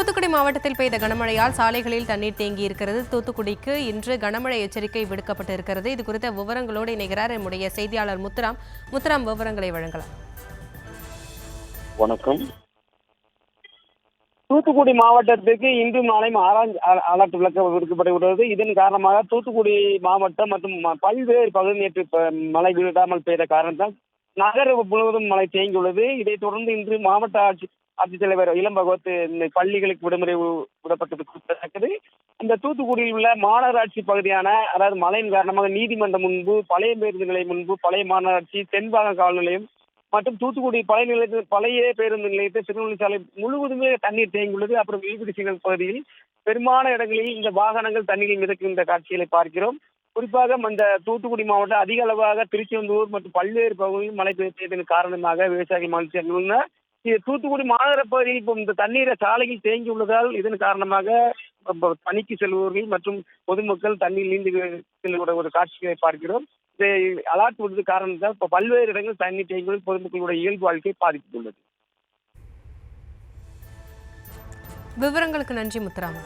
தூத்துக்குடி மாவட்டத்தில் பெய்த கனமழையால் சாலைகளில் தண்ணீர் தேங்கி இருக்கிறது. தூத்துக்குடிக்கு இன்று கனமழை எச்சரிக்கை விடுக்கப்பட்டு இருக்கிறது. இது குறித்த விவரங்களோடு இணைகிறார் நம்முடைய செய்தியாளர் முத்துராம். முத்துராம், விவரங்களை வழங்கலாம். வணக்கம். தூத்துக்குடி மாவட்டத்திற்கு இன்று மாலை ஆரஞ்சு அலர்ட் விடுக்கப்பட்டுள்ளது. இதன் காரணமாக தூத்துக்குடி மாவட்டம் மற்றும் பல்வேறு பகுதி நேற்று மழை விடாமல் பெய்த காரணத்தால் நகரம் முழுவதும் மழை தேங்கியுள்ளது. இதைத் தொடர்ந்து இன்று மாவட்ட ஆட்சித்தலைவர் இளம் பகவத் இந்த பள்ளிகளுக்கு விடுமுறை விடப்பட்டது குறிப்பிடத்தக்கது. அந்த தூத்துக்குடியில் உள்ள மாநகராட்சி பகுதியான, அதாவது மழையின் காரணமாக நீதிமன்றம் முன்பு, பழைய பேருந்து நிலையம் முன்பு, பழைய மாநகராட்சி, தென்பாக காவல் நிலையம் மற்றும் தூத்துக்குடி பழைய பேருந்து நிலையத்தை திருநெல்வேலி சாலை முழுவதுமே தண்ணீர் தேங்கியுள்ளது. அப்புறம் வில்விடிசிகள் பகுதியில் பெரும்பாலான இடங்களில் இந்த வாகனங்கள் தண்ணீரில் மிதக்கின்ற காட்சிகளை பார்க்கிறோம். குறிப்பாக அந்த தூத்துக்குடி மாவட்டம் அதிக அளவாக திருச்செந்தூர் மற்றும் பல்வேறு பகுதியில் மழை பெய்ததன் காரணமாக விவசாயிகள் மகிழ்ச்சி அடைந்துள்ளனர். இது தூத்துக்குடி மாநகர பகுதியில் இப்போ இந்த தண்ணீரை சாலையில் தேங்கி உள்ளதால் இதன் காரணமாக பணிக்கு செல்பவர்கள் மற்றும் பொதுமக்கள் தண்ணீர் நீந்தி செல்லுகிற ஒரு காட்சிகளை பார்க்கிறோம். இதை அலர்ட் விடுறது காரணத்தால் இப்போ பல்வேறு இடங்கள் தண்ணீர் தேங்கி பொதுமக்களுடைய இயல்பு வாழ்க்கை பாதித்துள்ளது. விவரங்களுக்கு நன்றி முத்துராம்.